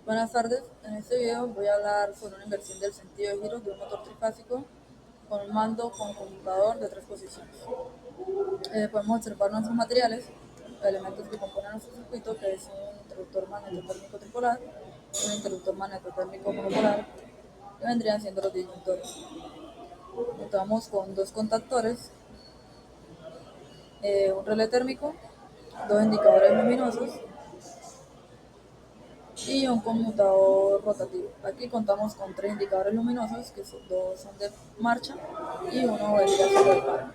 Buenas tardes, en este video voy a hablar sobre una inversión del sentido de giro de un motor trifásico con un mando con computador de 3 posiciones. Podemos observar nuestros materiales, elementos que componen nuestro circuito, que es un interruptor magnetotérmico tripolar, un interruptor magnetotérmico monopolar, que vendrían siendo los disyuntores. Contamos con dos contactores, un relé térmico, dos indicadores luminosos y un conmutador rotativo. Aquí contamos con 3 indicadores luminosos, que dos son de marcha y uno vendría siendo de paro.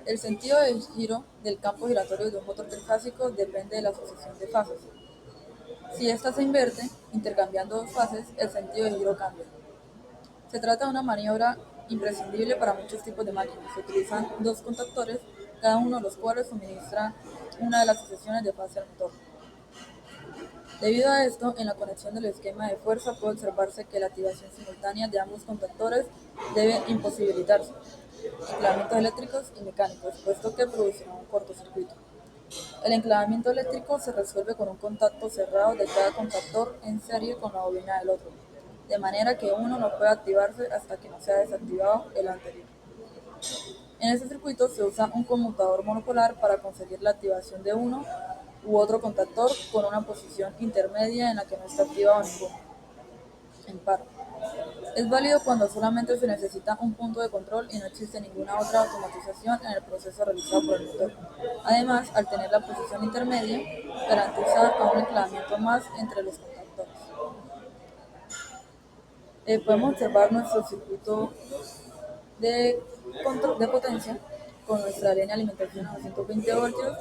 El sentido de giro del campo giratorio de un motor trifásico depende de la sucesión de fases. Si ésta se inverte, intercambiando dos fases, el sentido de giro cambia. Se trata de una maniobra imprescindible para muchos tipos de máquinas. Se utilizan dos contactores, cada uno de los cuales suministra una de las sucesiones de fase al motor. Debido a esto, en la conexión del esquema de fuerza puede observarse que la activación simultánea de ambos contactores debe imposibilitarse, enclavamientos eléctricos y mecánicos, puesto que producirá un cortocircuito. El enclavamiento eléctrico se resuelve con un contacto cerrado de cada contactor en serie con la bobina del otro, de manera que uno no puede activarse hasta que no sea desactivado el anterior. En este circuito se usa un conmutador monopolar para conseguir la activación de uno u otro contactor con una posición intermedia en la que no está activado ninguno, en paro. Es válido cuando solamente se necesita un punto de control y no existe ninguna otra automatización en el proceso realizado por el motor. Además, al tener la posición intermedia, garantiza a un enclavamiento más entre los contactores. Podemos observar nuestro circuito de control de potencia con nuestra línea de alimentación a 220 voltios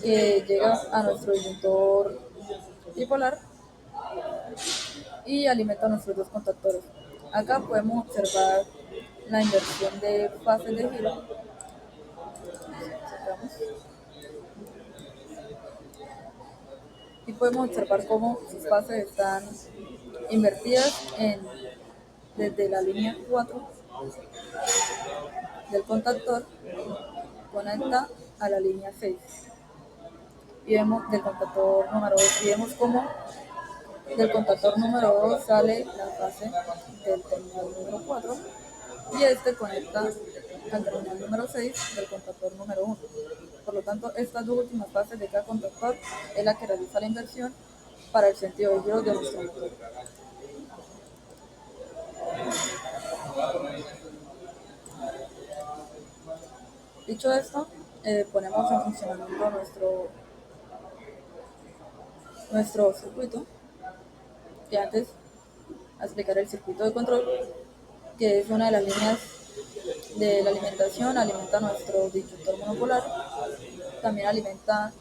que llega a nuestro disyuntor bipolar y alimenta nuestros dos contactores. Acá podemos observar la inversión de fases de giro. Y podemos observar cómo sus fases están invertidas desde la línea 4 del contactor conecta a la línea 6 y vemos del contactor número 2 y vemos cómo del contactor número 2 sale la fase del terminal número 4 y este conecta al terminal número 6 del contactor número 1. Por lo tanto, estas dos últimas fases de cada contactor es la que realiza la inversión para el sentido de giro de nuestro motor. Dicho esto, ponemos en funcionamiento nuestro circuito, que antes explicar el circuito de control, que es una de las líneas de la alimentación, alimenta nuestro disyuntor monopolar, también alimenta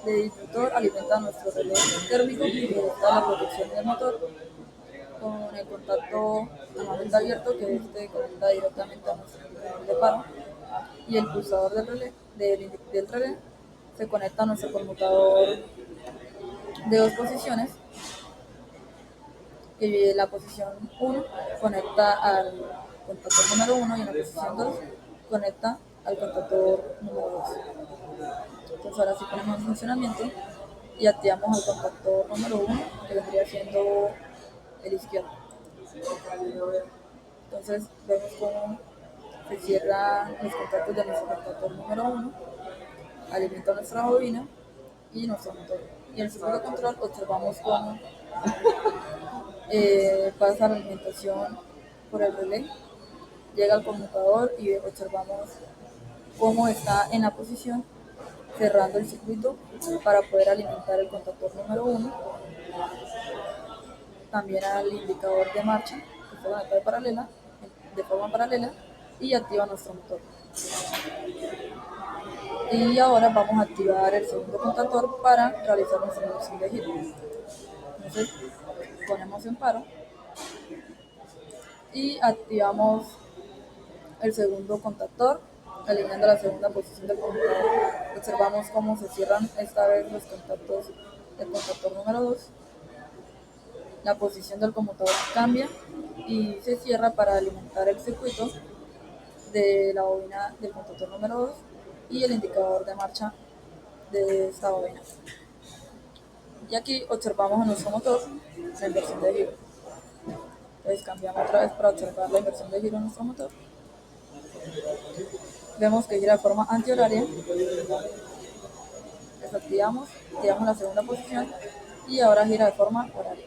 de disyuntor, alimenta nuestro relé térmico que está la protección del motor, con el contacto normalmente abierto que este conecta directamente a nuestro indicador de paro, y el pulsador del relé se conecta a nuestro conmutador de 2 posiciones, que la posición 1 conecta al contactor número 1 y en la posición 2 conecta al contactor número 2. Entonces ahora sí ponemos en funcionamiento y activamos al contactor número 1, que vendría siendo el izquierdo. Entonces vemos cómo se cierran los contactos de nuestro contactor número 1, alimenta nuestra bobina y nuestro motor. Y en el circuito de control observamos cómo pasa la alimentación por el relé, llega al conmutador y observamos cómo está en la posición, cerrando el circuito para poder alimentar el contactor número 1, también al indicador de marcha, que está conectado de forma paralela, y activa nuestro motor. Y ahora vamos a activar el segundo contactor para realizar nuestra inversión de giro. Entonces ponemos en paro y activamos el segundo contactor, alineando la segunda posición del conmutador. Observamos cómo se cierran esta vez los contactos del contactor número 2. La posición del conmutador cambia y se cierra para alimentar el circuito de la bobina del contactor número 2 y el indicador de marcha de esta bobina. Y aquí observamos en nuestro motor la inversión de giro. Entonces cambiamos otra vez para observar la inversión de giro en nuestro motor. Vemos que gira de forma antihoraria. Desactivamos, activamos la segunda posición y ahora gira de forma horaria.